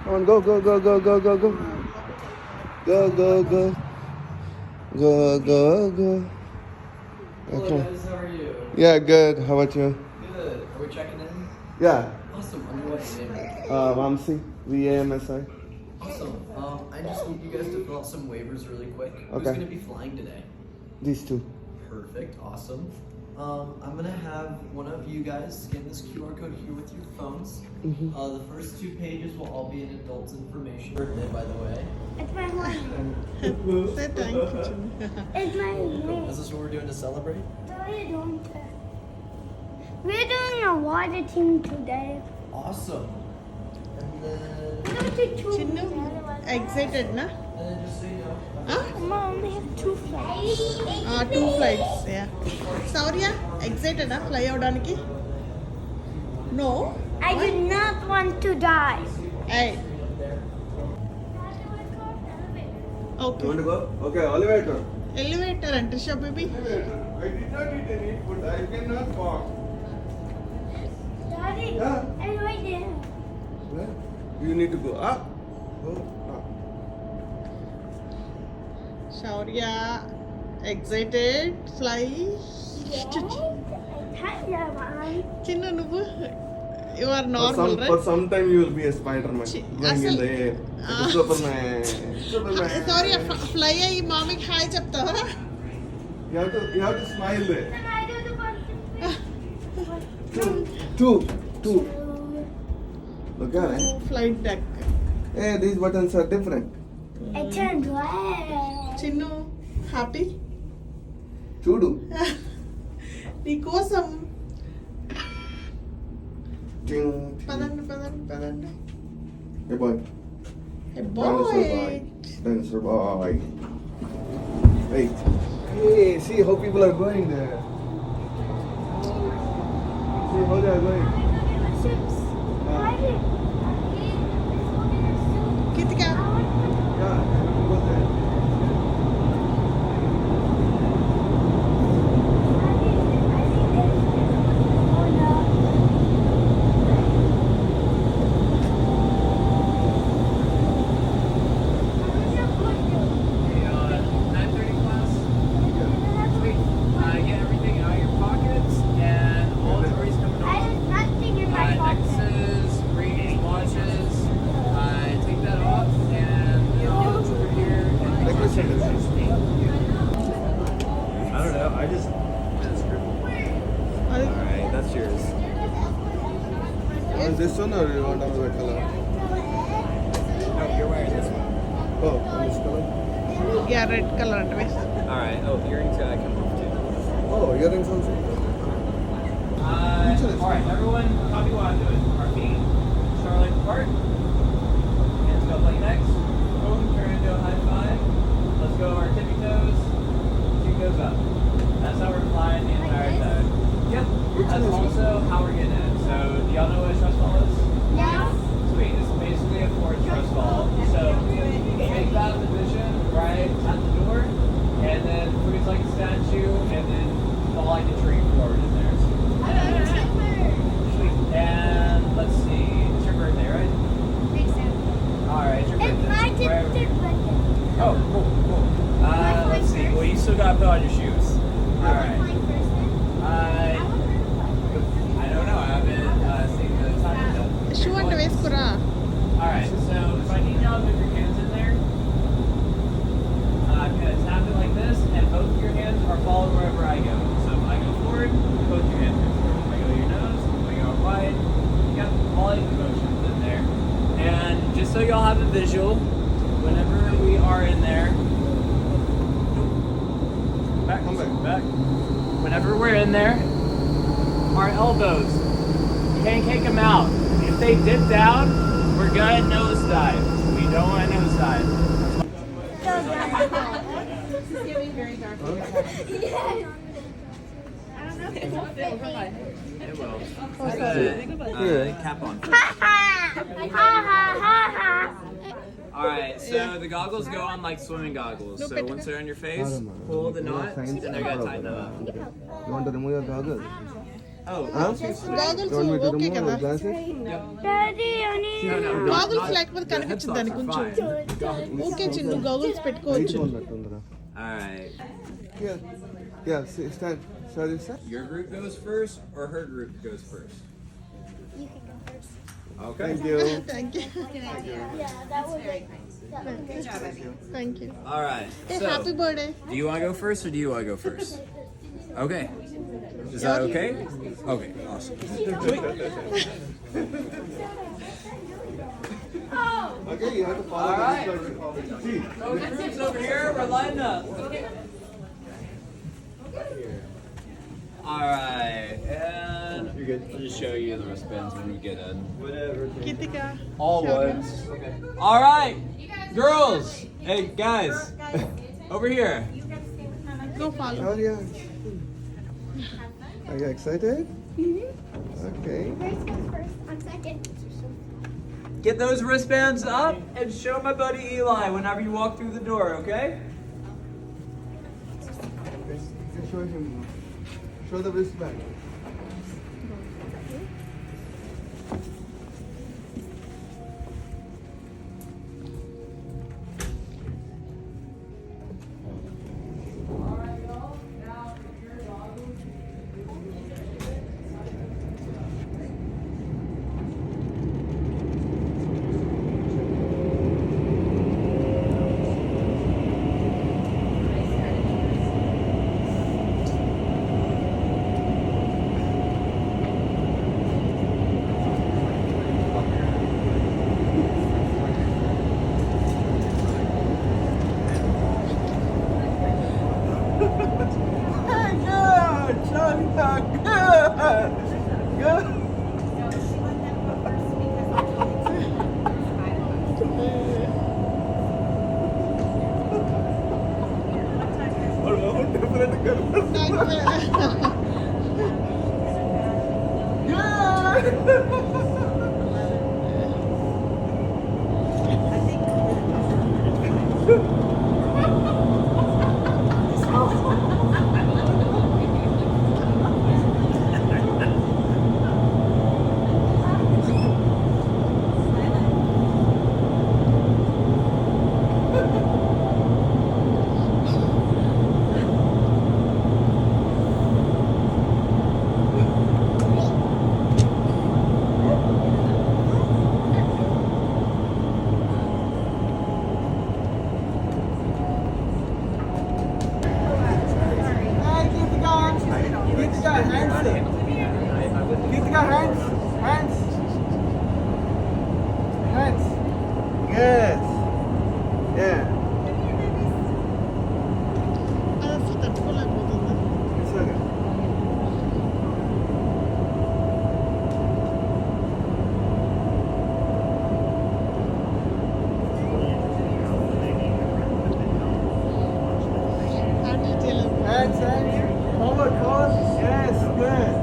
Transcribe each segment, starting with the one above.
Come on, go, go, go, go, go, go, go. Go, go, go. Go, go, go. Hello Okay. guys, how are you? Yeah, good. How about you? Good. Are we checking in? Yeah. Awesome. Under what name? Vamsi. VAMSI. Awesome. I just need you guys to fill out some waivers really quick. Who's Okay. going to be flying today? These two. Perfect. Awesome. I'm going to have one of you guys scan this QR code here with your phones. The first 2 pages will all be an adult's information. Birthday, by the way. It's my name. Say thank you, Jimmy. It's my name. Is this what we're doing to celebrate? We're doing a water team today. Awesome. And then, We don't do 2 Chinnu, excited na? and then just so you know, Huh? Mom, only have 2 flights. 2 flights, yeah. Saurya, excited na fly avdaniki? No? I do not want to die. Hey. You Okay. want to go? Okay, elevator. Elevator and Trisha baby. Elevator. I did not eat any food. I cannot walk. Daddy, Yeah. I'm right there. Where? You need to go up. Go up. Shaurya, excited, fly. Chinnu nuvu, you are normal, For right? some time you will be a Spider-Man. Going in the air. Superman. Superman. Saurya, fly ayi mommy ki hi cheptava? You have to smile there. Can I do the button? Two. Okay. Flight deck. Hey, these buttons are different. I turned red. Chinnu, happy? Chudu. నీకోసం Ting. పదండి Hey boy. Hey Dinosaur boy. boy. Dinosaur boy. Wait. Hey, see how people are going there. See how they are going. Kirthika, Yeah, go there. Hey, 9:30 class. Sweet. Get everything out of your pockets and all jewelry's coming I off. have nothing in my pocket. Necklaces, rings, watches. Take that off and over here. Necklace and necklace. I don't know. I just. Alright, that's yours. Want this one or you want another color? No, you're wearing this one. Oh, this color? yeah, red color అంటే వేసి. Alright. Oh, earrings can move too. Oh, earrings also. Alright, everyone, copy what I'm doing. Our feet, Charlotte apart. Hands go like next. Boom, turn into a high five. Let's go our tippy toes. 2 goes up. That's how we're flying the entire time. Yep. That's also how we're getting it. So, do y'all know what a trust fall is? Yes. Sweet. It's basically a forward trust fall. So, make that position right at the door, and then freeze like a statue, and then fall like a tree forward in there. Sweet. And let's see. It's your birthday, right? Alright, it's your It's birthday. my Right over here. birthday. Oh, cool. Let's see. Well, you still gotta put on your shoes. Alright. I don't know. I haven't seen the time yet. Shoe అంటే వేసుకురా. Alright, so if I need y'all to move your hands in there, kind of tap it like this, and both of your hands are following wherever I go. So if I go forward, both your hands go forward. If I go to your nose, if I go wide, you got all the motions in there. And just so y'all have a visual, whenever we are in there, Come back. Whenever we're in there, our elbows, pancake them out. If they dip down, we're gonna nosedive. We don't want to nosedive. This is getting very dark. It will. Cap on. Alright, so the goggles go on like swimming goggles. So once they're on your face, pull the knot, and they're gonna tighten up. You want to remove your goggles? Oh, Huh? Goggles You want me to okay remove కదా? the glasses? Daddy, I need Goggles లేకపోతే కనిపించదు దాని కొంచెం. Okay Chinnu goggles Height పెట్టుకోవచ్చు. ఉన్నట్టుందిరా. Alright. Yeah. Yeah, stand. Sorry, sir. Your group goes first or her group goes first? You can go first. Okay. Thank you. Thank you. Yeah, that would be good. Thank you. Alright. Hey, So, happy birthday. do you want to go first or do you want to go first? Okay. Is that okay? Okay, awesome. Sweet. Okay, you have to follow All right. the instructions. So the groups over here, we're lining up. Alright, and You're good. I'll just show you the wristbands when we get in. Kirthika. All ones. Alright, girls! Hey, guys! Over here. Go follow. Oh, yeah. Are you excited? Okay. Grace goes first. I'm second. Get those wristbands up and show my buddy Eli whenever you walk through the door, okay? Show him. Show the wristband. Kirthika, hands. Yes. Yeah. అది అసలు తట్టుకోలేకపోతుంది. It's okay. Handle చేయలేదు. Hands. Forward. Yes, good.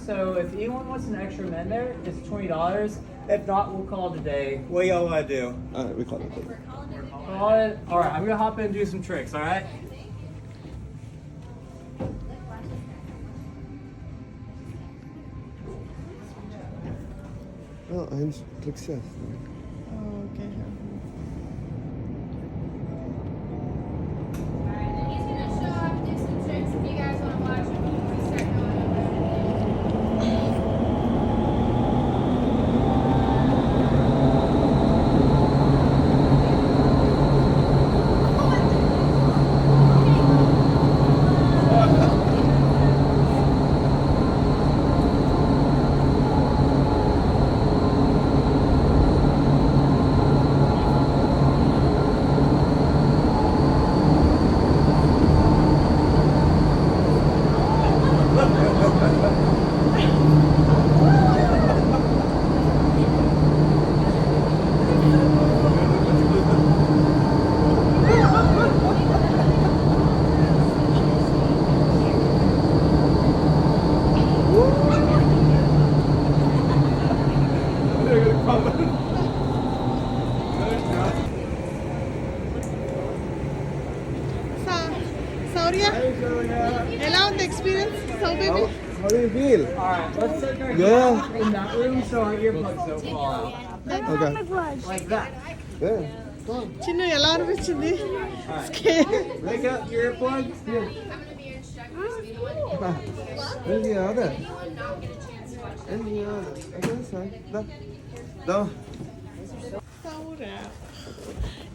So if anyone wants an extra man there, it's $20. If not, we'll call it a day. What y'all want to do? We call it. Call it. All right, I'm gonna hop in and do some tricks. All right. I'm success. Okay. He's gonna show off, do some tricks. If you guys want to watch him, we start going over. Saurya, ఎలా ఉంది experience సౌ baby How do you feel? All right. Let's take our Yeah. in that room so our earplugs don't fall out. Okay. Like that. Yeah. Chinnu ఎలా అనిపించింది Break out your earplugs. I'm gonna be your instructor, so you don't want to And the other. anyone not get a chance to watch And the other. Okay, sorry. No. Sourya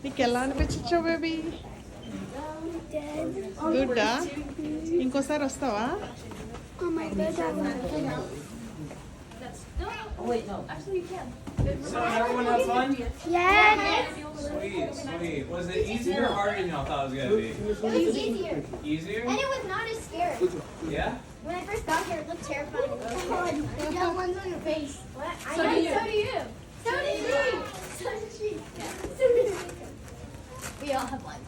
నీకు ఎలా అనిపించచ్చు baby గుడ్డా ఇంకోసారి వస్తావా Oh my god. So everyone have fun? Yes. Sweet, sweet. Was it easier or harder than y'all thought it was gonna be? It was easier. Easier? And it was not as scary. Yeah. When I first got here, it looked terrifying. You got ones on your face. What? So do you. So do you. So did she. So did she. So did she. We all have one.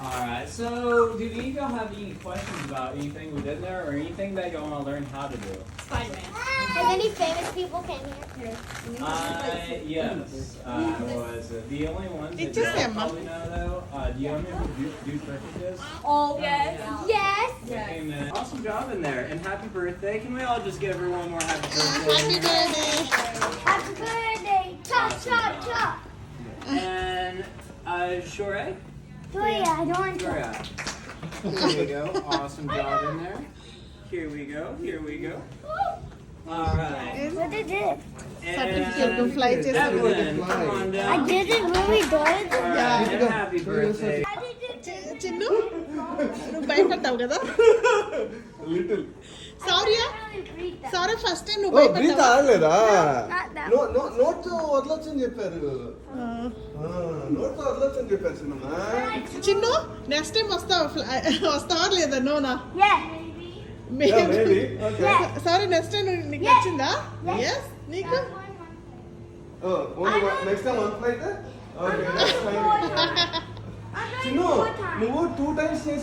All right. So, do any of y'all have any questions about anything we did there, or anything that y'all want to learn how to do? Has any famous people came here? Yes. Was it the only ones that It's just y'all Emma. probably know though? Do you know who Dude Perfect is? Oh, yes. Yes. Okay, man. Awesome job in there, and happy birthday! Can we all just give everyone more happy birthday? Happy birthday Happy birthday. Chop, chop, chop. And Shore? Oh, yeah, I don't want to. Shore. Here we go. Awesome job in there. Here we go. Here we go. All right. What did it? Certificate to fly test. Evelyn, come on I down. did it really good. All right, and happy birthday. I did it. Chinnu నువ్వు భయపడ్డావు కదా Little. Sourya I really breathe that. Sourya first time నువ్వు Oh, breathe భయపడ్డావా ఆడలేదా Not that no no note వదలొచ్చని చెప్పారు note వదలొచ్చని చెప్పారు సినిమా చిన్ను నెక్స్ట్ టైం వస్తావా లేదా నోనా Yeah. maybe. Okay. Sorry next time నీకు Yes. నచ్చిందా Yes. ఎస్ నీకు Oh, only one. Next time one flight? Okay, that's fine. I'm going Chinu, four times. నువ్వు 2 times చేసి